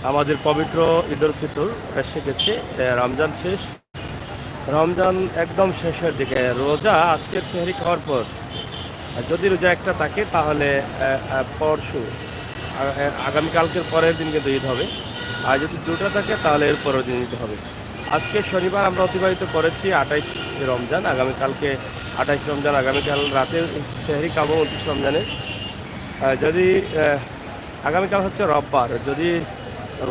আমাদের পবিত্র ঈদুল ফিতর এসে গেছে। রমজান শেষ, রমজান একদম শেষের দিকে। রোজা আজকের সেহরি খাওয়ার পর যদি রোজা একটা থাকে তাহলে পরশু আগামীকালকের পরের দিন কিন্তু ঈদ হবে। আর যদি দুটো থাকে তাহলে এর পরের দিন ঈদ হবে। আজকে শনিবার আমরা অতিবাহিত করেছি 28 রমজান, আগামীকালকে 28 রমজান, আগামীকাল রাতে সেহরি খাবো 29 রমজানের। যদি আগামীকাল হচ্ছে রোববার, যদি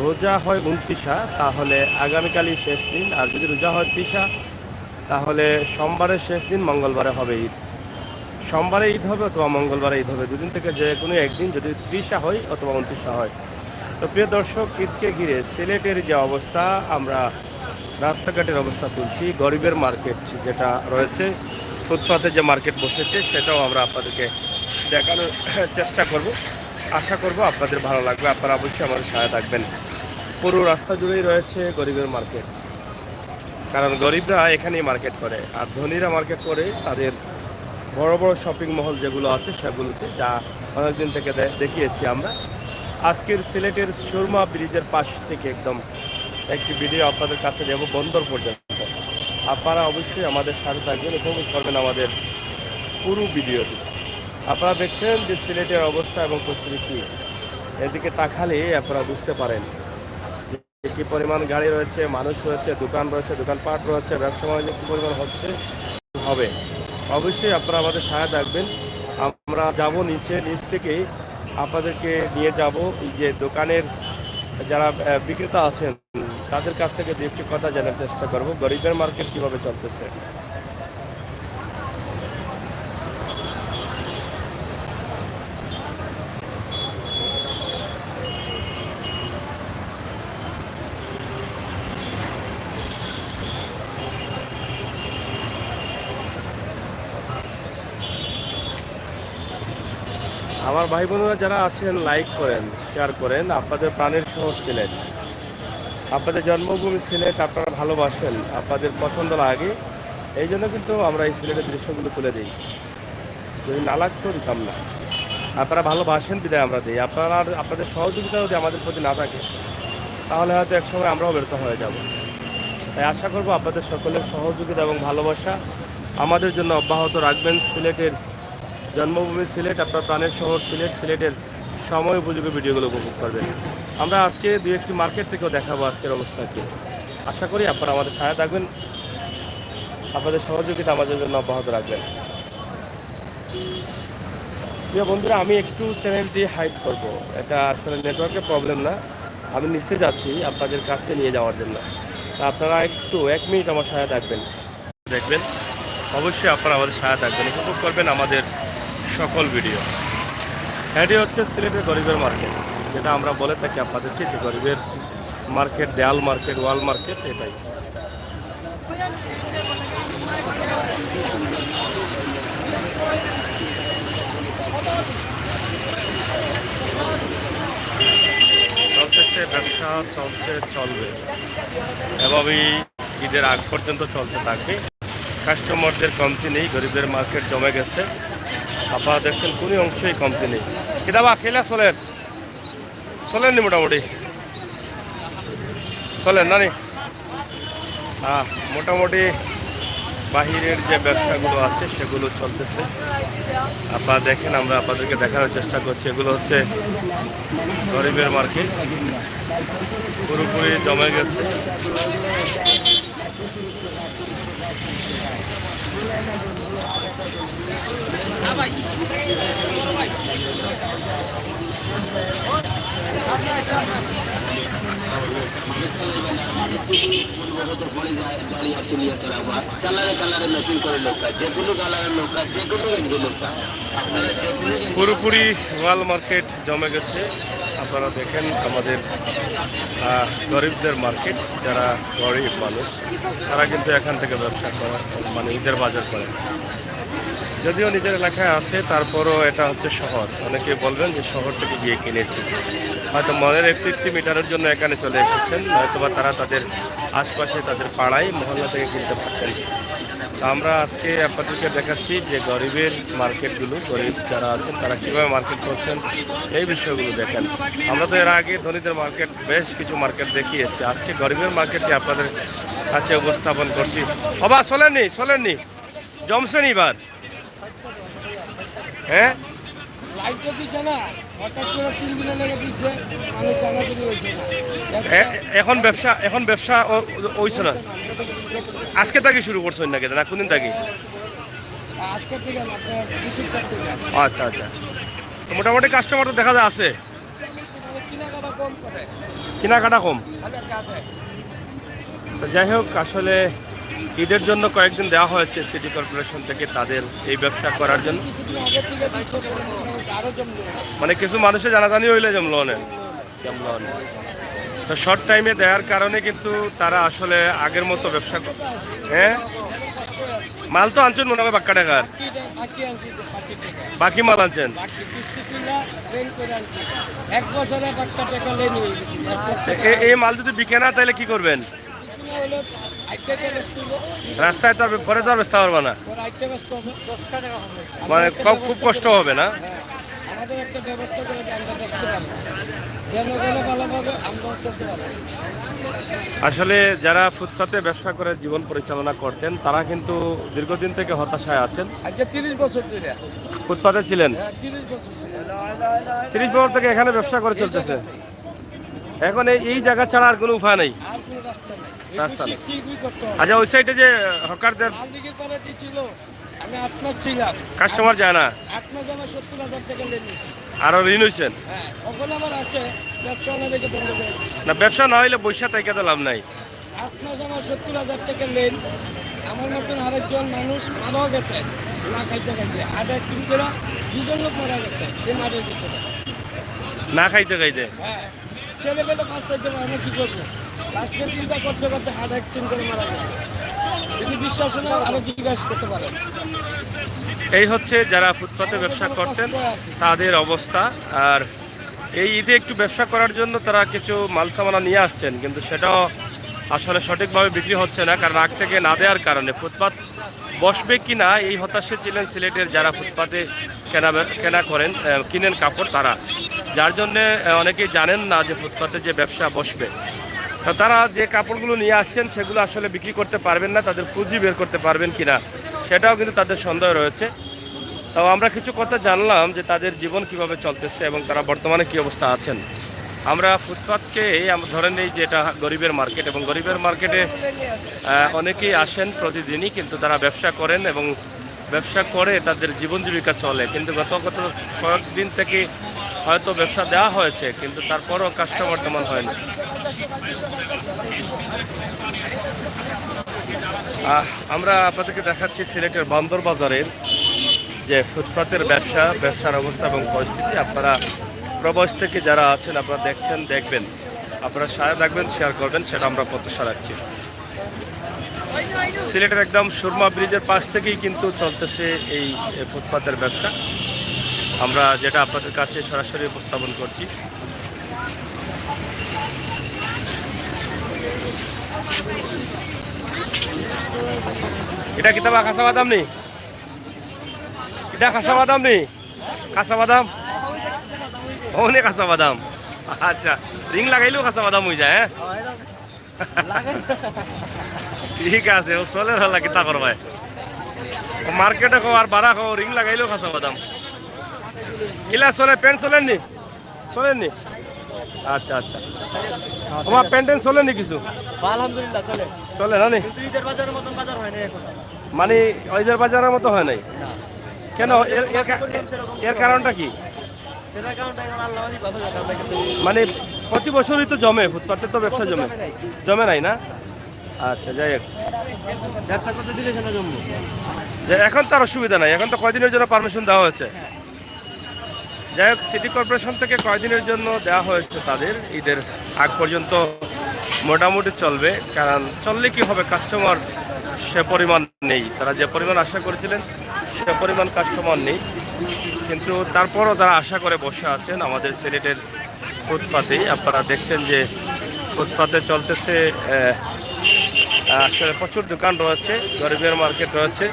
রোজা হয় 29 তাহলে আগামীকালই শেষ দিন। আর যদি রোজা হয় 30 তাহলে সোমবারের শেষ দিন, মঙ্গলবারে হবে ঈদ। সোমবারে ঈদ হবে অথবা মঙ্গলবারে ঈদ হবে, দুদিন থেকে যে কোনো একদিন, যদি 30 হয় অথবা 29 হয়। তো প্রিয় দর্শক, ঈদকে ঘিরে সিলেটের যে অবস্থা, আমরা রাস্তাঘাটের অবস্থা তুলছি। গরিবের মার্কেট যেটা রয়েছে, ফুটপাতে যে মার্কেট বসেছে, সেটাও আমরা আপনাদেরকে দেখানোর চেষ্টা করব। আশা করব আপনাদের ভালো লাগবে। আপনারা অবশ্যই আমাদের সহায় থাকবেন। পুরো রাস্তা জুড়েই রয়েছে গরিবের মার্কেট, কারণ গরিবরা এখানেই মার্কেট করে, আর ধনীরা মার্কেট করে তাদের বড় বড় শপিং মহল যেগুলো আছে সেগুলোতে, যা অনেকদিন থেকে দেখিয়েছি আমরা। আজকের সিলেটের সুরমা ব্রিজের পাশ থেকে একদম একটি ভিডিও আপনাদের কাছে দেব, বন্দর পর্যন্ত। আপনারা অবশ্যই আমাদের সাথে থাকবেন, উপভোগ করবেন আমাদের পুরো ভিডিওটি। আপনারা দেখছেন যে সিলেটের অবস্থা এবং পরিস্থিতি কী। এদিকে তাকালে আপনারা বুঝতে পারেন যে কী পরিমাণ গাড়ি রয়েছে, মানুষ রয়েছে, দোকান রয়েছে, দোকানপাট রয়েছে, ব্যবসা বাণিজ্য কী পরিমাণ হচ্ছে হবে। অবশ্যই আপনারা আমাদের সহায়তা রাখবেন। আমরা যাব নিচ থেকেই আপনাদেরকে নিয়ে যাব এই যে দোকানের যারা বিক্রেতা আছেন তাদের কাছ থেকে দু একটি কথা জানার চেষ্টা করব, গরিবের মার্কেট কীভাবে চলতেছে। আমার ভাই বোনেরা যারা আছেন, লাইক করেন, শেয়ার করেন। আপনাদের প্রাণের শহর সিলেট, আপনাদের জন্মভূমি সিলেট, আপনারা ভালোবাসেন, আপনাদের পছন্দ লাগে, এই জন্য কিন্তু আমরা এই সিলেটের দৃশ্যগুলো তুলে দিই। যদি না লাগতো দিতাম না। আপনারা ভালোবাসেন বিদায় আমরা দিই। আপনাদের সহযোগিতা যদি আমাদের প্রতি না থাকে তাহলে হয়তো একসময় আমরাও ব্যর্থ হয়ে যাব। তাই আশা করব আপনাদের সকলের সহযোগিতা এবং ভালোবাসা আমাদের জন্য অব্যাহত রাখবেন। সিলেটের জন্মভূমি সিলেট, আপনার প্রাণের শহর সিলেট, সিলেটের সময় উপযোগী ভিডিওগুলো উপভোগ করবেন। আমরা আজকে দু একটি মার্কেট থেকেও দেখাবো আজকের অবস্থা কী। আশা করি আপনারা আমাদের সহায়তা থাকবেন, আপনাদের সহযোগিতা আমাদের জন্য অব্যাহত রাখবেন। প্রিয় বন্ধুরা, আমি একটু চ্যানেলটি হাইড করব, এটা আসলে নেটওয়ার্কের প্রবলেম না, আমি নিচে যাচ্ছি আপনাদের কাছে নিয়ে যাওয়ার জন্য। তা আপনারা একটু 1 মিনিট আমার সহায়তা থাকবেন, দেখবেন। অবশ্যই আপনারা আমাদের সহায়তা থাকবেন, উপভোগ করবেন আমাদের সকল ভিডিও। এটি হচ্ছে সিলেটের গরিবের মার্কেট, যেটা আমরা বলে থাকি আপনাদেরকে যে গরিবের মার্কেট, দেয়াল মার্কেট, ওয়াল মার্কেট, এটাই। চলতেছে ব্যবসা, চলবে, এভাবেই ঈদের আগ পর্যন্ত চলতে থাকবে। কাস্টমারদের কমতি নেই, গরিবের মার্কেট জমে গেছে। আপনারা দেখছেন কোনো অংশেই কমতি নেই। কিতাবা খেলা চলেননি, মোটামুটি চলেন না নি। হ্যাঁ, মোটামুটি বাহিরের যে ব্যবসাগুলো আছে সেগুলো চলতেছে। আপনারা দেখেন, আমরা আপনাদেরকে দেখানোর চেষ্টা করছি। এগুলো হচ্ছে গরিবের মার্কেট, পুরোপুরি জমে গেছে। পুরোপুরি ওয়াল মার্কেট জমে গেছে। আপনারা দেখেন আমাদের গরিবদের মার্কেট, যারা গরিব মানুষ তারা কিন্তু এখান থেকে ব্যবসা করে, মানে ঈদের বাজার করে। যদিও নিজের এলাকায় আছে, তারপরও এটা হচ্ছে শহর। অনেকে বলবেন যে শহর থেকে গিয়ে কিনেছি, হয়তো মনের একটু মিটারের জন্য এখানে চলে এসেছেন, হয়তোবা তারা তাদের আশপাশে তাদের পাড়ায় মহল্লা থেকে কিনতে পারতেন। তো আমরা আজকে আপনাদেরকে দেখাচ্ছি যে গরিবের মার্কেটগুলো, গরিব যারা আছেন তারা কীভাবে মার্কেট করছেন এই বিষয়গুলো দেখেন। আমরা তো এর আগে ধনীদের মার্কেট বেশ কিছু মার্কেট দেখিয়েছি, আজকে গরিবের মার্কেটটি আপনাদের কাছে উপস্থাপন করছি। বাবা চলেননি জমছেন এবার, হ্যাঁ এখন ব্যবসা হইছে না। আজকে থেকে শুরু করছেন নাকি না কোনদিন থেকে? আচ্ছা আচ্ছা, তো মোটামুটি কাস্টমার তো দেখা যায় আছে, কেনাকাটা কম। তো যাই হোক, আসলে ঈদের জন্য কয়েকদিন দেওয়া হয়েছে সিটি কর্পোরেশন থেকে তাদের এই ব্যবসা করার জন্য। মানে কিছু মানুষের জানাজানি হইলে যেমন লোনের তো শর্ট টাইমে দেওয়ার কারণে কিন্তু তারা আসলে আগের মতো ব্যবসা হ্যাঁ মাল তো আনছেন মনে হয় বাক্কা টাকার, বাকি মাল আনছেন এই মাল যদি বিকে না তাহলে কি করবেন? রাস্তায় তো পরে তো ব্যস্ত পারবো না, মানে খুব কষ্ট হবে না? আসলে যারা ফুটপাতে ব্যবসা করে জীবন পরিচালনা করতেন তারা কিন্তু দীর্ঘদিন থেকে হতাশায় আছেন। 30 বছর ধরে ফুটপাতে ছিলেন, 30 বছর থেকে এখানে ব্যবসা করে চলতেছে। এখন এই জায়গা ছাড়া আর কোনো উপায় নেই, রাস্তা নেই। আচ্ছা, ওই সাইডে যে হকারদের আমি 8 মাস ছিলাম, কাস্টমার যায় না, 8 মাস আমার 70,000 টাকা লেন নিয়েছি। আরো ঋণ হয়েছেন? হ্যাঁ, ওখানে আমার আছে ব্যবসা অনেকে বন্ধ করে দিয়েছে। না, ব্যবসা না হইলে বৈশা তাই তো লাভ নাই। 8 মাস আমার 70,000 টাকা লেন। আমার মতন আরেকজন মানুষ মারাও গেছে না খাইতে খাইতে, আটা কিন করে 2 লোক মারা গেছে এই মাঠের ভিতরে না খাইতে খাইতে। হ্যাঁ, ছেলেবেলে কাজ করতে পারে না, কি করবো? লাস্টে চিন্তা করতে করতে হার্ট অ্যাক্সিডেন্ট করে মারা গেছে। যদি বিশ্বাস না আরো জিজ্ঞাসা করতে পারেন। এই হচ্ছে যারা ফুটপাতে ব্যবসা করতেন তাদের অবস্থা। আর এই ঈদে একটু ব্যবসা করার জন্য তারা কিছু মাল সামানা নিয়ে আসছেন, কিন্তু সেটাও আসলে সঠিকভাবে বিক্রি হচ্ছে না, কারণ আগ থেকে না দেওয়ার কারণে। ফুটপাত বসবে কি না এই হতাশে ছিলেন সিলেটের যারা ফুটপাতে কেনা করেন, কিনেন কাপড় তারা, যার জন্যে অনেকেই জানেন না যে ফুটপাতে যে ব্যবসা বসবে। তো তারা যে কাপড়গুলো নিয়ে আসছেন সেগুলো আসলে বিক্রি করতে পারবেন না, তাদের পুঁজি বের করতে পারবেন কিনা সেটাও কিন্তু তাদের সন্দেহ রয়েছে। তো আমরা কিছু কথা জানলাম যে তাদের জীবন কিভাবে চলতেছে এবং তারা বর্তমানে কি অবস্থা আছেন। আমরা ফুটপাতকে ধরেন এই যেটা গরিবের মার্কেট, এবং গরিবের মার্কেটে অনেকেই আসেন প্রতিদিনই, কিন্তু তারা ব্যবসা করেন এবং ব্যবসা করে তাদের জীবন জীবিকা চলে। কিন্তু গত কয়েকদিন থেকে হয়তো ব্যবসা দেওয়া হয়েছে, কিন্তু তারপরও কাস্টমার তেমন হয় না। আমরা আপনাদেরকে দেখাচ্ছি সিলেটের বন্দর বাজারের যে ফুটপাতের ব্যবসার অবস্থা এবং পরিস্থিতি। আপনারা প্রবাস থেকে যারা আছেন আপনারা দেখবেন, আপনারা সাথে রাখবেন, শেয়ার করবেন, সেটা আমরা প্রত্যাশা রাখছি। সিলেটের একদম সুরমা ব্রিজের পাশ থেকেই কিন্তু চলতেছে এই ফুটপাতের ব্যবসা, আমরা যেটা আপনাদের কাছে সরাসরি উপস্থাপন করছি। এটা কি তোমার কাঁচা বাদাম নেই? এটা কাঁচা বাদাম নেই? কাঁচা বাদাম অনেক কাঁচা বাদাম। আচ্ছা, রিং লাগাইলেও কাঁচা বাদাম হয়ে যায়। হ্যাঁ, ঠিক আছে, ও চলে হলা কি তা করবাই মার্কেটে খাও আর বাড়া খাও, রিং লাগাইলেও কাঁচা বাদাম কিলা চলে। প্যান্ট চলেননি? আচ্ছা আচ্ছা, তোমার প্যান্ট চলেনি কিছু? আলহামদুলিল্লাহ চলে চলে না? ঈদের বাজারের মতন বাজার হয় না এখন, মানে ঈদের বাজারের মতো হয় নাই কেন? এর কারণটা কি? মানে প্রতি বছরই তো জমে, ফুটপাতে তো ব্যবসা জমে নাই না? আচ্ছা, যাই হোক, ব্যবসা করতে দিলে সেটা জমবে। যে এখন তো আর অসুবিধা নাই, এখন তো কয়দিনের জন্য পারমিশন দেওয়া হয়েছে। যাই হোক, সিটি কর্পোরেশন থেকে কয়দিনের জন্য দেওয়া হয়েছে তাদের, ঈদের আগ পর্যন্ত মোটামুটি চলবে। কারণ চললে কি হবে, কাস্টমার সে পরিমাণ নেই, তারা যে পরিমাণ আশা করেছিলেন সে সে পরিমাণ কাস্টমার নেই, কিন্তু তারপরও তারা আশা করে বসে আছেন আমাদের সিলেটের ফুটপাতেই। আপনারা দেখছেন যে ফুটপাতে চলতেছে, আসলে প্রচুর দোকান রয়েছে, গরিবের মার্কেট রয়েছে।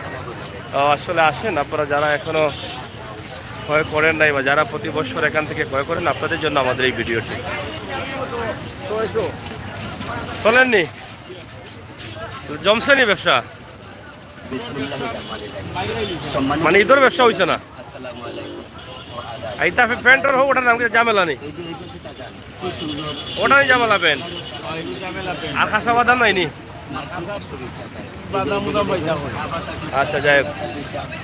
আসলে আসেন আপনারা যারা এখনো ক্রয় করেন নাই বা যারা প্রতি বছর এখান থেকে ক্রয় করেন, আপনাদের জন্য আমাদের এই ভিডিওটি। চলেননি, জমছেনি ব্যবসা, মানে ঈদের ব্যবসা হয়েছে না? এইটা প্যান্টর হোক, ওটার নাম কি জামেলা নেই? ওটা নেই জামেলা প্যান্ট আর খাসা বাদাম নাইনি? আচ্ছা, যাই হোক,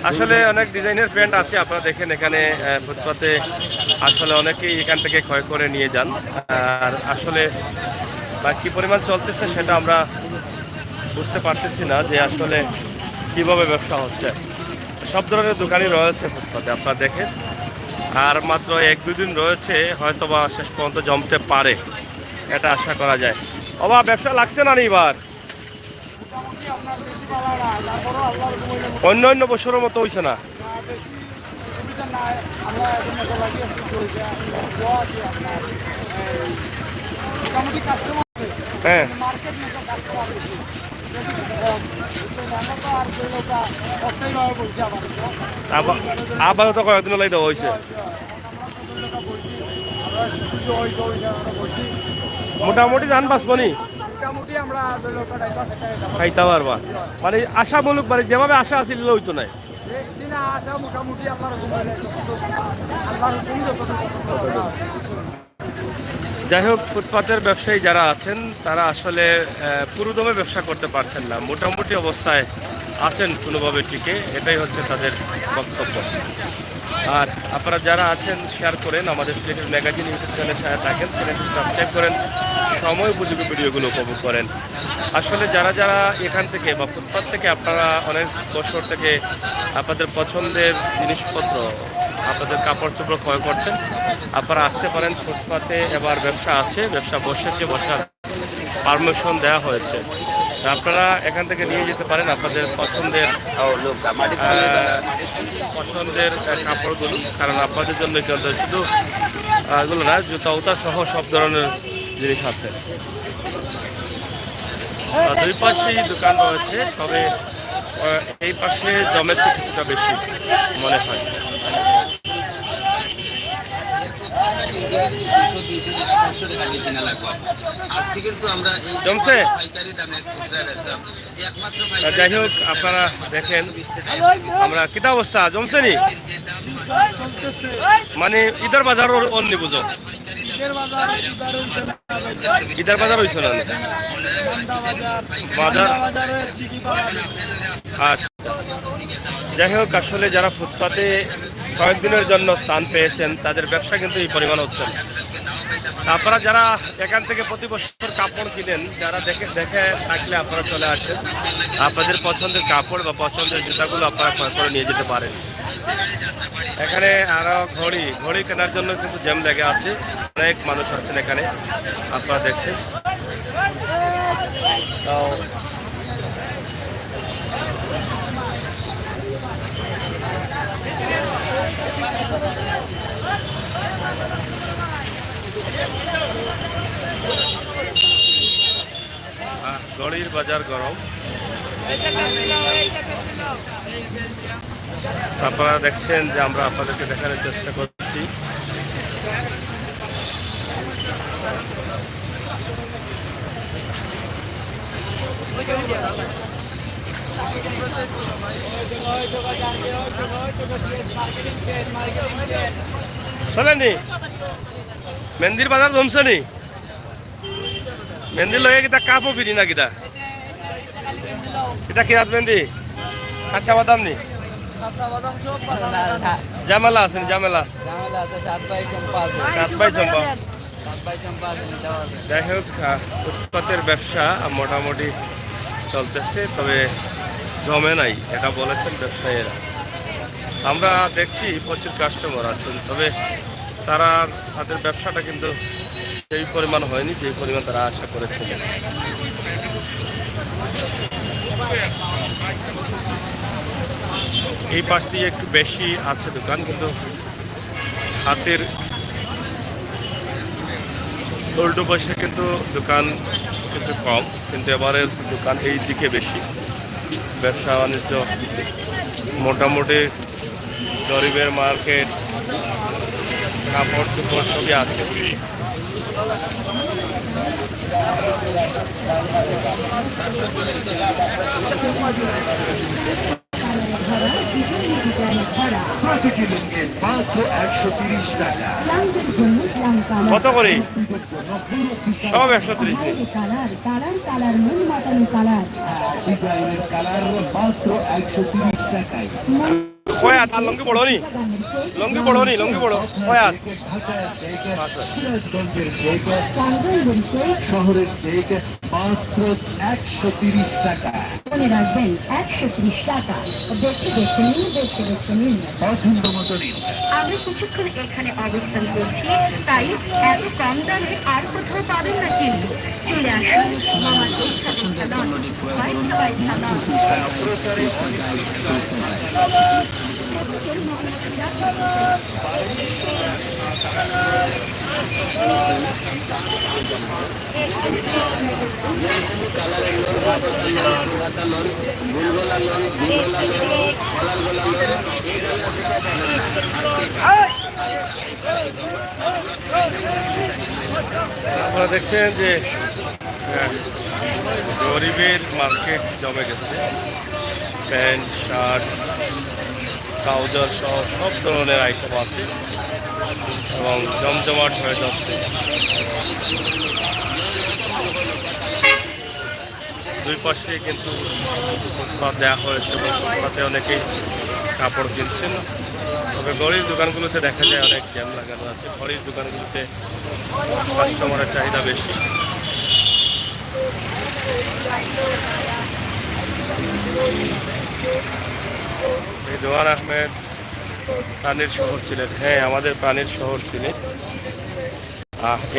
আসলে অনেক ডিজাইনের প্যান্ট আছে। আপনারা দেখেন এখানে ফুটপাতে আসলে অনেকেই এখান থেকে ক্রয় করে নিয়ে যান। আর আসলে বা কী পরিমাণ চলতেছে সেটা আমরা বুঝতে পারতেছি না যে আসলে কিভাবে ব্যবসা হচ্ছে। সব ধরনের দোকানই রয়েছে ফুটপাতে, আপনারা দেখেন। আর মাত্র 1-2 দিন রয়েছে, হয়তো বা শেষ পর্যন্ত জমতে পারে, এটা আশা করা যায়। বাবা, ব্যবসা লাগছে না এবার? অন্য অন্য বছরের মতো হয়েছে না? হ্যাঁ, আপাতত কয়েকদিন লাই দেওয়া হয়েছে। মোটামুটি ধান বাঁচবনি খাইতে পারবা, মানে আশামূলক, মানে যেভাবে আশা আছিল হইতো নাই। যাই হোক, ফুটপাতের ব্যবসায়ী যারা আছেন তারা আসলে পুরোদমে ব্যবসা করতে পারছেন না, মোটামুটি অবস্থায় আছেন কোনোভাবে টিকে, এটাই হচ্ছে তাদের বক্তব্য। আর আপনারা যারা আছেন শেয়ার করেন, আমাদের সিলেটের ম্যাগাজিন ইউটিউব চ্যানেলের সাথে থাকেন, চ্যানেলটি সাবস্ক্রাইব করেন, সময় উপযোগী ভিডিওগুলো উপভোগ করেন। আসলে যারা যারা এখান থেকে বা ফুটপাত থেকে আপনারা অনেক বছর থেকে আপনাদের পছন্দের জিনিসপত্র, আপনাদের কাপড় চোপড় ক্রয় করছেন, আপনারা আসতে পারেন ফুটপাতে। এবার ব্যবসা আছে, ব্যবসা বসেছে, বসার পারমিশন দেওয়া হয়েছে। আপনারা এখান থেকে নিয়ে যেতে পারেন আপনাদের পছন্দের কাপড়গুলো, কারণ আপনাদের জন্য কিন্তু শুধু এগুলো না, জুতা উতা সহ সব ধরনের জিনিস আছে। দুই পাশেই দোকান রয়েছে, তবে এই পাশে জমেছে কিছুটা বেশি মনে হয়। জমছে। যাই হোক, আপনারা দেখেন আমরা কিতা অবস্থা জমছে নি, মানে ঈদের বাজার অন্য বুঝো, ঈদের বাজার হয়েছে না বাজার। আচ্ছা, যাই হোক, আসলে যারা ফুটপাতে কয়েকদিনের জন্য স্থান পেয়েছেন তাদের ব্যবসা কিন্তু এই পরিমাণ হচ্ছে না। আপনারা যারা এখান থেকে প্রতি বছর কাপড় কিনেন, যারা দেখে থাকলে আপনারা চলে আসেন, আপনাদের পছন্দের কাপড় বা পছন্দের জুতাগুলো আপনারা ক্রয় করে নিয়ে যেতে পারেন। এখানে আরো ঘড়ি কেনার জন্য কিন্তু জ্যাম লেগে আছে, অনেক মানুষ আছেন এখানে, আপনারা দেখছেন। ঘড়ির বাজার গরম, আপনারা দেখছেন যে আমরা আপনাদেরকে দেখানোর চেষ্টা করছি। চলেনি মেহেন্দির বাজার জমছে নি? মেহেন্দি লগে কিতা কাপও ফিরি না কিতা? এটা কি হাত মেহেন্দি? কাঁচা বাদাম নি? জামেলা আছে? জামেলা চম্পা। যাই হোক, ফুটপাতের ব্যবসা মোটামুটি চলতেছে, তবে জমে নাই, এটা বলেছেন ব্যবসায়ীরা। আমরা দেখছি প্রচুর কাস্টমার আছেন, তবে তাদের ব্যবসাটা কিন্তু সেই পরিমাণ হয়নি যে পরিমাণ তারা আশা করেছিলেন। এই পাশ দিয়ে একটু বেশি আছে দোকান, কিন্তু হাতের উল্টো পাশে কিন্তু দোকান কিছু কম, কিন্তু এবারে দোকান এই দিকে বেশি। ব্যবসা বাণিজ্য মোটামুটি গরিবের মার্কেট, কাপড় চোপড় সবই আছে। কত করে সব 130? কয়াত আর লঙ্গি বড় নি, লঙ্গি বড় নি, লঙ্গি বড় কয়াত শহরের চেক মাত্র 130 টাকা। মনে রাখবেন 130 টাকা। দেখে দেখে নিন, বেছে বেছে নিন, পছন্দ মতো নিন। আমরা কিছুক্ষণ এখানে অবস্থান করছি, তাই এত কম দামে আর কোথাও পাবেন না। কিন্তু চলে আসুন মামার আপনারা দেখছেন যে গরিবের মার্কেট জমে গেছে। প্যান্ট, শার্ট, ট্রাউজার সহ সব ধরনের আইটেম আছে এবং জমজমাট হয়ে যাচ্ছে। দুই পাশে কিন্তু ফুটপাত দেওয়া হয়েছে এবং ফুটপাতে অনেকেই কাপড় কিনছেন। তবে গরিব দোকানগুলোতে দেখা যায় অনেক জ্যাম লাগানো আছে। গরিব দোকানগুলোতে কাস্টমারের চাহিদা বেশি। রিদওয়ান আহমেদ প্রাণীর শহর সিলেট, হ্যাঁ আমাদের প্রাণীর শহর সিলেট।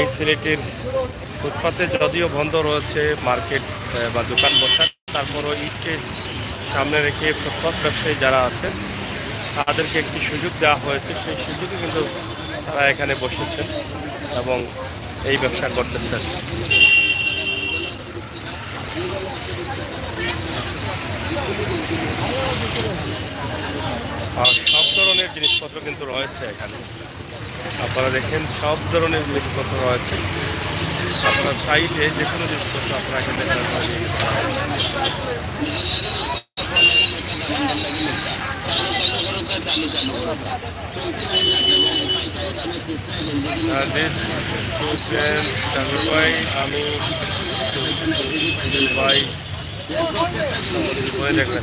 এই সিলেটের ফুটপাতে যদিও বন্ধ রয়েছে মার্কেট বা দোকান বসার, তারপরও ঈদকে সামনে রেখে ফুটপাত ব্যবসায়ী যারা আছেন তাদেরকে একটি সুযোগ দেওয়া হয়েছে। সেই সুযোগে কিন্তু তারা এখানে বসেছেন এবং এই ব্যবসা করতেছেন। আর সব ধরনের জিনিসপত্র কিন্তু রয়েছে এখানে। আপনারা দেখেন সব ধরনের জিনিসপত্র রয়েছে। আপনার চাইলে যে কোনো জিনিসপত্র আপনারা এখানে দেখতে পারেন। আমি ভাই দেখবেন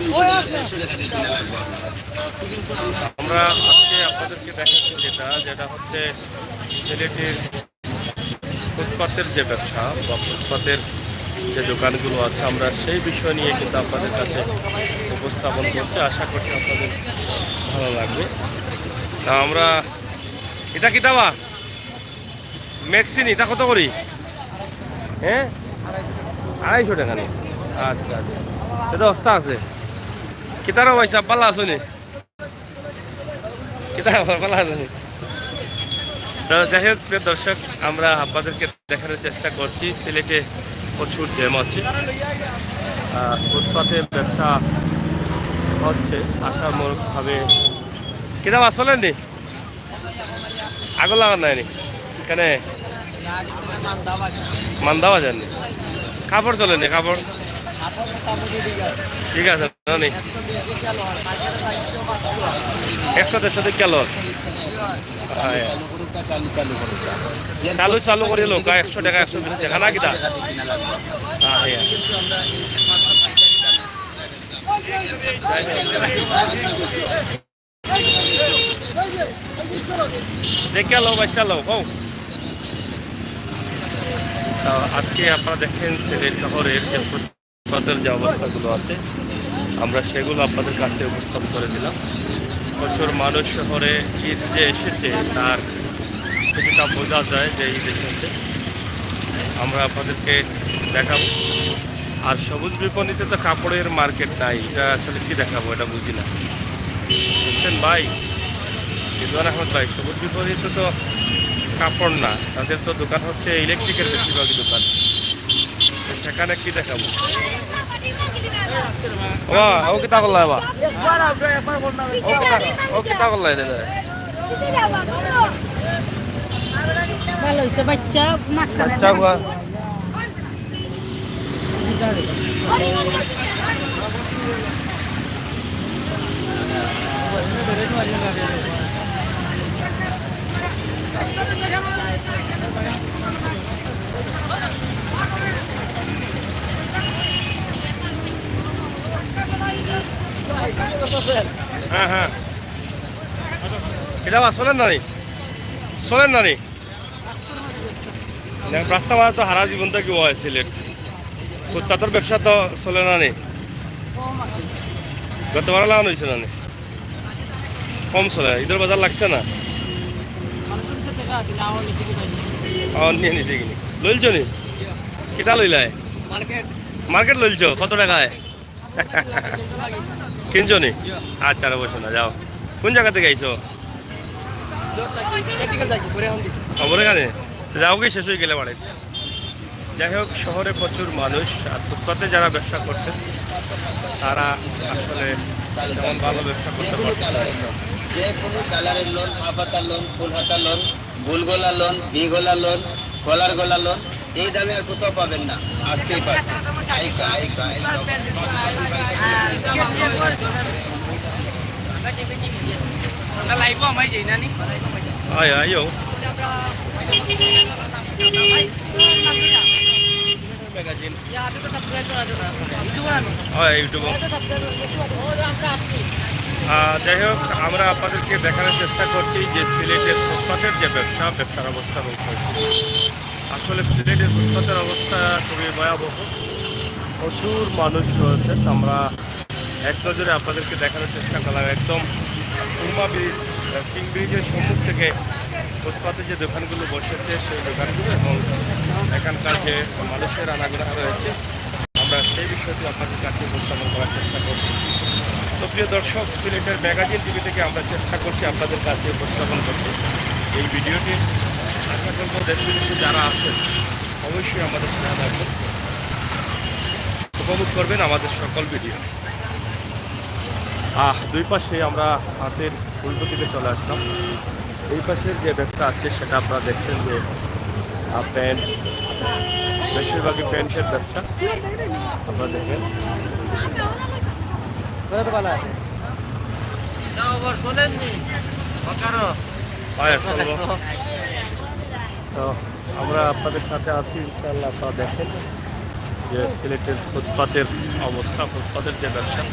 আমরা আজকে আপনাদেরকে দেখাচ্ছি যেটা হচ্ছে সিলেটের ফুটপাতের যে ব্যবসা বা ফুটপাতের যে দোকানগুলো আছে, আমরা সেই বিষয় নিয়ে কিন্তু আপনাদের কাছে উপস্থাপন করছি। আশা করছি আপনাদের ভালো লাগবে। আমরা এটা কি দাবা ম্যাক্সিন, এটা কত করি? হ্যাঁ 250 টাকা নি। আচ্ছা আচ্ছা, এটা অস্তা আছে। কিতারও পয়সা পাল্লা আসুনি, কিতার পাল্লা আসুনি। যাই হোক প্রিয় দর্শক, আমরা আপনাদেরকে দেখানোর চেষ্টা করছি সিলেটে প্রচুর জ্যাম আছে। ফুটপাতে ব্যবসা হচ্ছে আশামূলকভাবে। কিতাব আসলেন নি, আগল লাগান নাই নি এখানে মান্দা বাজার নি, কাপড় চলেনি, কাপড় ঠিক আছে নি 100-150 ক্যালো চালু চালু করে লোক 100 টাকা 120 টাকা না কিতা। দেখে লো বাচ্চা লো কৌ। আজকে আপনারা দেখেন সিলেট শহরের যে ফুটপাতের যে অবস্থাগুলো আছে, আমরা সেগুলো আপনাদের কাছে উপস্থাপন করে দিলাম। প্রচুর মানুষ শহরে ঈদ যে এসেছে তার কিছুটা বোঝা যায় যে ঈদ এসেছে। আমরা আপনাদেরকে দেখাবো। আর সবুজ বিপণীতে তো কাপড়ের মার্কেট নাই, এটা আসলে কি দেখাবো এটা বুঝি না। বুঝছেন ভাই, রিদওয়ান আহমদ ভাই, সবুজ বিপরীতে তো কাপড় না, তাদের তো দোকান হচ্ছে ইলেকট্রিকের বেশিরভাগই দোকান। সেখানে কি দেখাবো? ও কিতা করলা বা ও কিতা করলা এটা? ভালো হয়েছে বাচ্চা মাঝখানে আচ্ছা হুয়া হ্যাঁ হ্যাঁ, এটা চলেন না নি, চলেন না নি, রাস্তা মারা তো হারা জীবন থেকে হয় সিলেট, ফুটপাতের ব্যবসা তো চলে না নি, গতবার লাগানো হয়েছে না নি, কম চলে, ঈদের বাজার লাগছে না, নিয়ে নিছে কিনি লইলছ নি, কিতা লইলাই মার্কেট লইলছ, কত টাকায় কিনছো নি? আচ্ছা বসে না, যাও। কোন জায়গা থেকে আইছো? খবর এখানে যাও কি শেষ হয়ে গেলে বাড়ি। যাই হোক, শহরে প্রচুর মানুষ, আর ফুটপাতে যারা ব্যবসা করছেন তারা আসলে তেমন ভালো ব্যবসা করতে পারছে না। যে কোনো কালারের লোন, হাফাতা লোন, ফুল হাতা লোন, গোলগোলা লোন, ভি গোলা লোন, কলার গোলা লোন, এই দামে আর কোথাও পাবেন না, আজকেই পাচ্ছেন। আয় আয়ো ম্যাগাজিন ইউটিউব। যাই হোক, আমরা আপনাদেরকে দেখানোর চেষ্টা করছি যে সিলেটের ফুটপাতের যে ব্যবসার অবস্থা রয়েছে। আসলে সিলেটের ফুটপাতের অবস্থা খুবই ভয়াবহ, প্রচুর মানুষ রয়েছে। আমরা এক নজরে আপনাদেরকে দেখানোর চেষ্টা করলাম একদম সুরমা ব্রিজ, কিং ব্রিজের সম্মুখ থেকে ফুটপাতে যে দোকানগুলো বসেছে সেই দোকানগুলো এবং এখানকার যে মানুষের আনাগোনা রয়েছে, আমরা সেই বিষয়টি আপনাদের কাছে উপস্থাপন করার চেষ্টা করছি। তো প্রিয় দর্শক, সিলেটের ম্যাগাজিন টিভি থেকে আমরা চেষ্টা করছি আপনাদের কাছে উপস্থাপন করতে এই ভিডিওটি। আশা করব দেশ বিদেশে যারা আছেন অবশ্যই আমাদের সাথে থাকবেন, উপভোগ করবেন আমাদের সকল ভিডিও। দুই পাশে আমরা হাতের উল্টো দিকে চলে আসলাম। এই পাশের যে ব্যবসা আছে সেটা আপনারা দেখছেন যে প্যান্ট, বেশিরভাগই প্যান্টের ব্যবসা আপনারা দেখেন। তো আমরা আপনাদের সাথে আছি, ইনশাআল্লাহ আপনারা দেখেন যে সিলেটের ফুটপাতের অবস্থা, ফুটপাতের যে ব্যবসা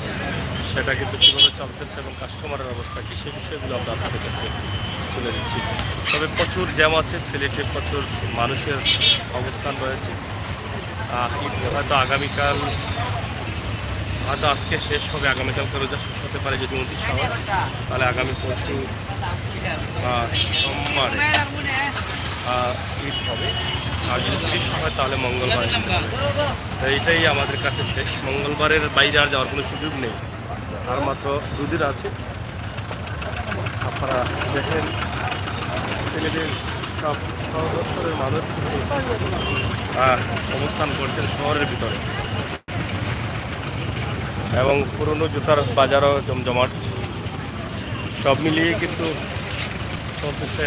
সেটা কিন্তু কীভাবে চলতেছে এবং কাস্টমারের অবস্থা কী, সেই বিষয়গুলো আমরা আপনাদের কাছে তুলে দিচ্ছি। তবে প্রচুর জ্যাম আছে সিলেটে, প্রচুর মানুষের অবস্থান রয়েছে। ঈদ হয়তো আগামীকাল, হয়তো আজকে শেষ হবে, আগামীকালকে রোজা শেষ হতে পারে যদি 29 হয়, তাহলে আগামী পরশু সোমবারে ঈদ হবে, আর যদি 30 হয় তাহলে মঙ্গলবার। তো এইটাই আমাদের কাছে শেষ, মঙ্গলবারের বাইরে আর যাওয়ার কোনো সুযোগ নেই, আর মাত্র 2 দিন আছে। আপনারা দেখেন সিলেটের সব সর্বস্তরের মানুষ অবস্থান করছেন শহরের ভিতরে, এবং পুরনো জুতার বাজারও জমজমাট, সব মিলিয়ে কিন্তু চলতেছে।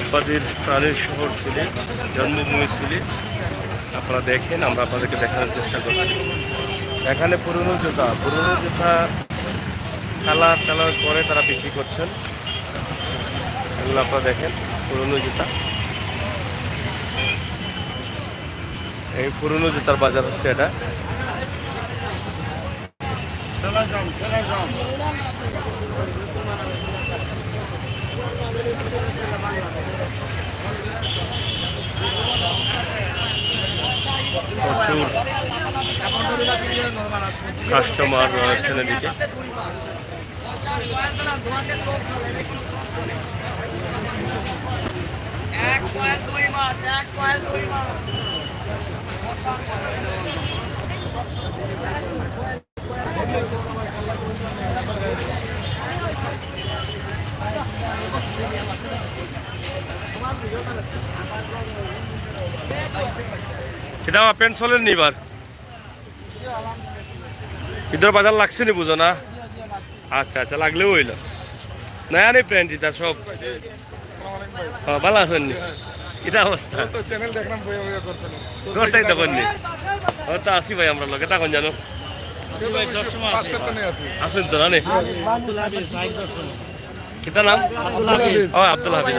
আপনাদের প্রাণের শহর সিলেট, জন্মভূমি সিলেট, আপনারা দেখেন, আমরা আপনাদেরকে দেখানোর চেষ্টা করছি। এখানে পুরনো জুতা কালার করে তারা বিক্রি করছেন, এগুলো আপনারা দেখেন। পুরনো জুতা, এই পুরনো জুতার বাজার হচ্ছে এটা। প্রচুর কাস্টমার রয়েছেন এদিকে। সেটা প্যান্ট চলেন নি এবার ঈদের বাজার লাগছে নি বুঝো না আচ্ছা আচ্ছা লাগলেও হইল নয়া নেই প্যান্ট এটা সব ভালো আছেন নি এটা অবস্থা চ্যানেল দেখলাম ঘরটাই তখন নি তো আসি ভাই আমরা লোকে তখন জানো আসেন তো না নে কিতা নাম ও আব্দুল হাফিজ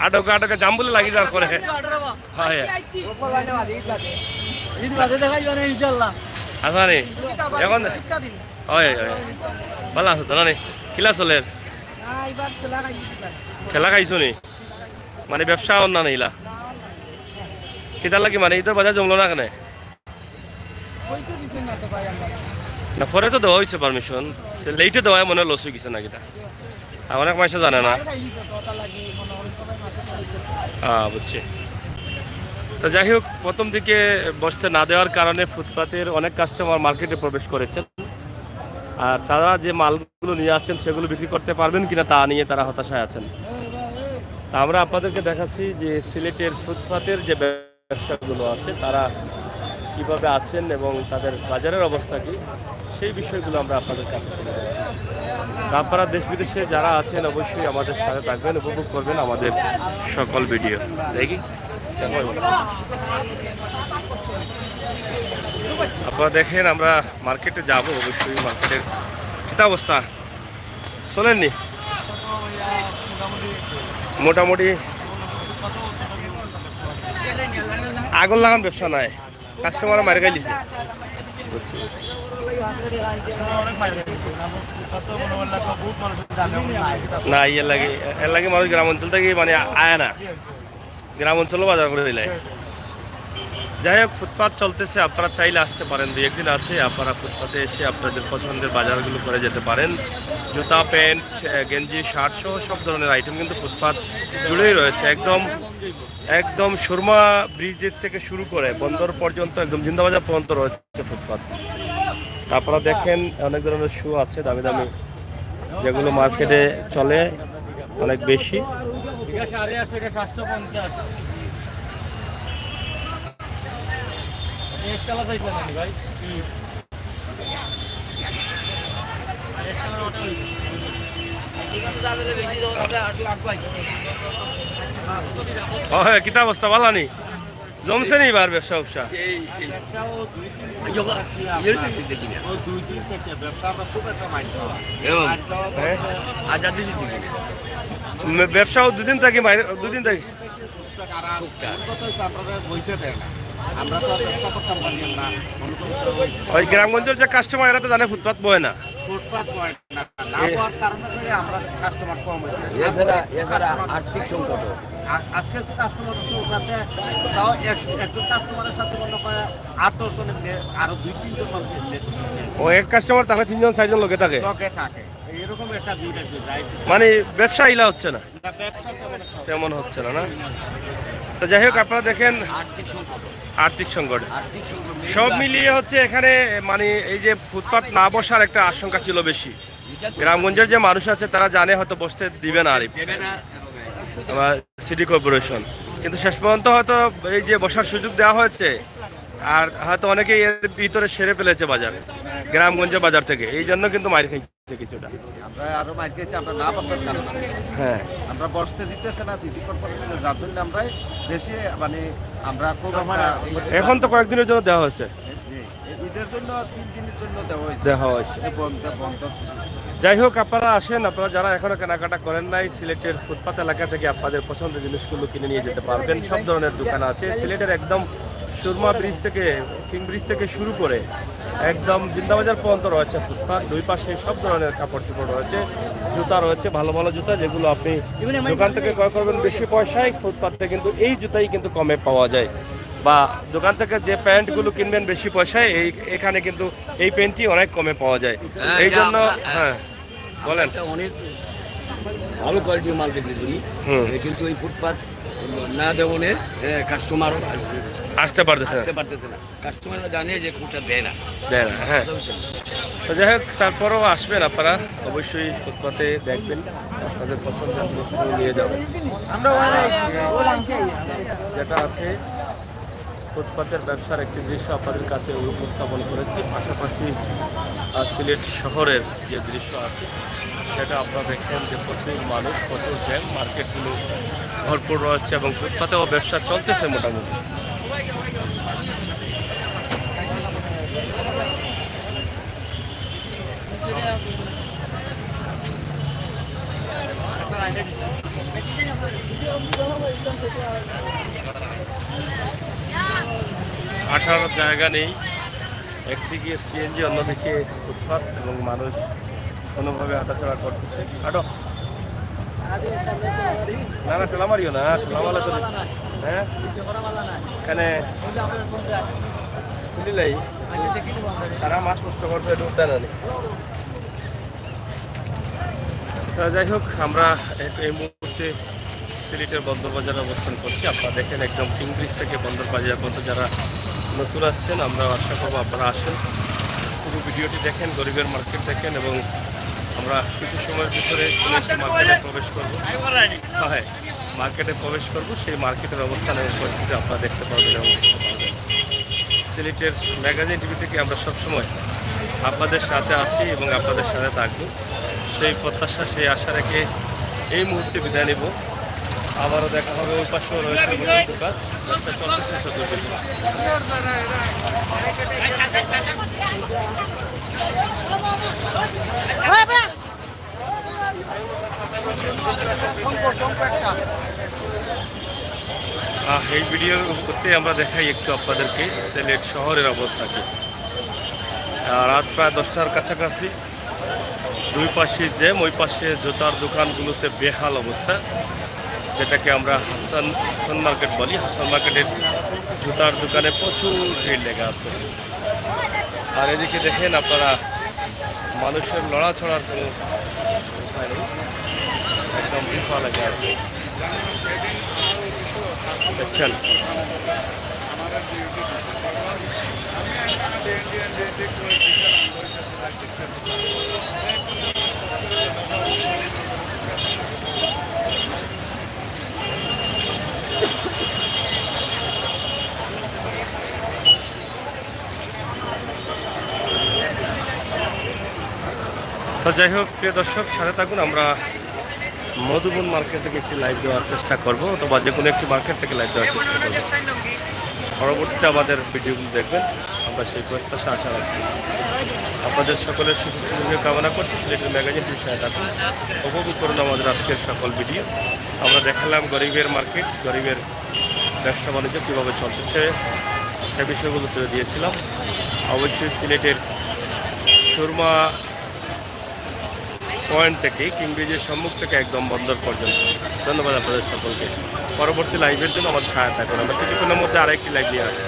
আটকে আটকে জাম বলে লাগি যাওয়ার পরে হয় আচ্ছা নি এখন হয় ভালো আছো তো না নি কিলা চলে খেলা খাইছো নি মানে ব্যবসা অন্য নিলা কিতা লাগি মানে ঈদের বাজার জমলো না কেন না পরে তো দেওয়া হয়েছে পারমিশন লেটে দেওয়া মনে লস হয়ে গেছে না কিতা অনেক মানুষ জানে না বুঝছি তো যাই হোক প্রথম দিকে বসতে না দেওয়ার কারণে ফুটপাতের অনেক কাস্টমার মার্কেটে প্রবেশ করেছেন আর তারা যে মালগুলো নিয়ে আসছেন সেগুলো বিক্রি করতে পারবেন কিনা তা নিয়ে তারা হতাশায় আছেন তা আমরা আপনাদেরকে দেখাচ্ছি যে সিলেটের ফুটপাতের যে ব্যবসাগুলো আছে তারা কিভাবে আছেন এবং তাদের বাজারের অবস্থা কি সেই বিষয়গুলো আমরা আপনাদের কাছে তুলে ধরছি। আপনারা দেশ বিদেশে যারা আছেন অবশ্যই আমাদের সাথে থাকবেন উপভোগ করবেন আমাদের সকল ভিডিও দেখি আপনারা দেখেন আমরা মার্কেটে যাব অবশ্যই মার্কেটের কি অবস্থা শোনেননি মোটামুটি আগুন লাগান ব্যবসা নাই কাস্টমার মারে গাইলিছে না এর লাগে মানুষ গ্রাম অঞ্চল থেকে মানে আয় না গ্রাম অঞ্চলও বাজার করে দিলে যাই হোক ফুটপাত চলতেছে আপনারা চাইলে আসতে পারেন দু একদিন আছে আপনারা ফুটপাতে এসে আপনাদের পছন্দের বাজারগুলো করে যেতে পারেন জুতা প্যান্ট গেঞ্জি শার্ট সহ সব ধরনের আইটেম কিন্তু ফুটপাত জুড়েই রয়েছে একদম একদম সুরমা ব্রিজের থেকে শুরু করে বন্দর পর্যন্ত একদম জিন্দাবাজার পর্যন্ত রয়েছে ফুটপাত আপনারা দেখেন অনেক ধরনের শু আছে দামি দামি যেগুলো মার্কেটে চলে অনেক বেশি কিতা অবস্থা ভালো নি জমছে নি এবার ব্যবসা ব্যবসা ব্যবসাও দুদিন থাকি বাইরে দুদিন থাকি ওই গ্রামগঞ্জের যে কাস্টমার এরা তো জানে ফুটপাত বয় না আর্থিক সংকট আজকে কাস্টমার তাও একজন কাস্টমারের সাথে মনে হয় 8-10 জন আরো 2-3 জন ও এক কাস্টমার তাহলে 3-4 জন লোকে থাকে এরকম একটা মানে ব্যবসা ইলা হচ্ছে না তেমন হচ্ছে না না তো যাই হোক আপনারা দেখেন আর্থিক সংকট সব মিলিয়ে হচ্ছে এখানে মানে এই যে ফুটপাত না বসার একটা আশঙ্কা ছিল বেশি গ্রামগঞ্জের যে মানুষ আছে তারা জানে হয়তো বসতে দিবে না আরিফ সিটি কর্পোরেশন কিন্তু শেষ পর্যন্ত হয়তো এই যে বসার সুযোগ দেওয়া হয়েছে আর হয়তো অনেকেই এর ভিতরে সেরে ফেলেছে বাজার গ্রামগঞ্জে বাজার থেকে এই জন্য কিন্তু মার খাইছে কিছুটা আমরা আরো মার খেয়েছি আমরা না বসার কারণে হ্যাঁ আমরা বসতে দিতেছে না সিটি কর্পোরেশনের যার জন্য আমরা বেশি মানে আমরা খুব এখন তো কয়েকদিনের জন্য দেওয়া হয়েছে ঈদের জন্য 3 দিনের জন্য দেওয়া হয়েছে বন্ধ যাই হোক আপনারা আসেন আপনারা যারা এখনো কেনাকাটা করেন নাই সিলেটের ফুটপাত এলাকা থেকে আপনাদের পছন্দের জিনিসগুলো কিনে নিয়ে যেতে পারবেন সব ধরনের দোকান আছে সিলেটের একদম সুরমা ব্রিজ থেকে কিং ব্রিজ থেকে শুরু করে একদম জিন্দাবাজার পর্যন্ত রয়েছে ফুটপাত দুই পাশে সব ধরনের কাপড় চোপড় রয়েছে জুতা রয়েছে ভালো ভালো জুতা যেগুলো আপনি দোকান থেকে ক্রয় করবেন বেশি পয়সায় ফুটপাতে কিন্তু এই জুতাই কিন্তু কমে পাওয়া যায় বা দোকান থেকে যে প্যান্টগুলো কিনবেন বেশি পয়সায় এখানে কিন্তু এই প্যান্টটি অনেক কমে পাওয়া যায় এই জন্য হ্যাঁ বলেন। একটা অনেক ভালো কোয়ালিটির মাল বিক্রি করি, হুম। কিন্তু ওই ফুটপাত না যেমন কাস্টমার আসতে পারতেছে না, আসতে পারতেছে না। কাস্টমাররা জানে যে ফুটপাত দেয় না। দেয় না, হ্যাঁ। তো যাই হোক, তারপরেও আসবেন আপনারা, অবশ্যই ফুটপাতে দেখবেন, আপনাদের পছন্দের জিনিসগুলো নিয়ে যাবেন। যেটা আছে ফুটপাতের ব্যবসার একটি দৃশ্য আপনাদের কাছে উপস্থাপন করেছি, পাশাপাশি সিলেট শহরের যে দৃশ্য আছে সেটা আপনারা দেখেন যে প্রচুর মানুষ, প্রচুর জ্যাম, মার্কেটগুলো ভরপুর রয়েছে এবং ফুটপাতেও ব্যবসা চলতেছে মোটামুটি। হাঁটার জায়গা নেই, একদিকে সিএনজি অন্যদিকে ফুটপাত এবং মানুষ কোনোভাবে হাঁটাচলা করতেছে। হাঁটো না না, ঠেলা মারিও না, ঠেলামালা করে। হ্যাঁ, এখানে খুলিলাই তারা মাছ নষ্ট করছে, এটা উদ্যান আনি। যাই হোক, আমরা এই মুহূর্তে সিলেটের বন্দর বাজারে অবস্থান করছি। আপনারা দেখেন একদম কিংব্রিজ থেকে বন্দর বাজার পর্যন্ত যারা নতুন আসছেন, আমরা আশা করবো আপনারা আসেন, পুরো ভিডিওটি দেখেন, গরিবের মার্কেট দেখেন এবং আমরা কিছু সময়ের ভিতরে মার্কেটে প্রবেশ করবো। হ্যাঁ, মার্কেটে প্রবেশ করবো, সেই মার্কেটের অবস্থানের পরিস্থিতি আপনারা দেখতে পাবেন এবং বুঝতে পারবেন। সিলেটের ম্যাগাজিন টিভি থেকে আমরা সবসময় আপনাদের সাথে আছি এবং আপনাদের সাথে থাকবো, সেই প্রত্যাশা, সেই আশা রেখে এই মুহূর্তে বিদায় নেব। আবারও দেখা হবে, ওই পাশেও রয়েছে দোকান, চলতেছে চতুর্দিকে। এই ভিডিওর করতে আমরা দেখাই একটু আপনাদেরকে সিলেট শহরের অবস্থাকে। রাত প্রায় 10টার কাছাকাছি, দুই পাশে জ্যাম, ওই পাশে জুতার দোকানগুলোতে বেহাল অবস্থা, যেটাকে আমরা হাসান মার্কেট বলি। হাসান মার্কেটের জুতার দোকানে প্রচুর ভিড় লেগে আছে। আর এদিকে দেখেন আপনারা, মানুষের লড়াছড়ার কোনো উপায় নেই, একদম বিফল লেগে আছে দেখছেন। তো যাই হোক, প্রিয় দর্শক, সাথে থাকুন। আমরা মধুবন মার্কেট থেকে একটি লাইভ দেওয়ার চেষ্টা করবো, অথবা যে কোনো একটি মার্কেট থেকে লাইভ দেওয়ার চেষ্টা করবো। পরবর্তীতে আমাদের ভিডিওগুলো দেখবেন, আমরা সেই প্রত্যাশা আশা রাখছি। আপনাদের সকলের সুস্থ কামনা করছি। সিলেটের ম্যাগাজিন বিষয়ে থাকুন, উপভোগ করুন আমাদের আজকের সকল ভিডিও। আমরা দেখালাম গরিবের মার্কেট, গরিবের ব্যবসা বাণিজ্য কীভাবে চলতেছে, সে বিষয়গুলো তুলে দিয়েছিলাম। অবশ্যই সিলেটের সুরমা পয়েন্ট থেকে কিংব্রিজের সম্মুখ থেকে একদম বন্দর পর্যন্ত। ধন্যবাদ আপনাদের সকলকে। পরবর্তী লাইভের জন্য আমাদের সহায়তা করুন। আমরা কিছুক্ষণের মধ্যে আরেকটি লাইভ নিয়ে আসছি।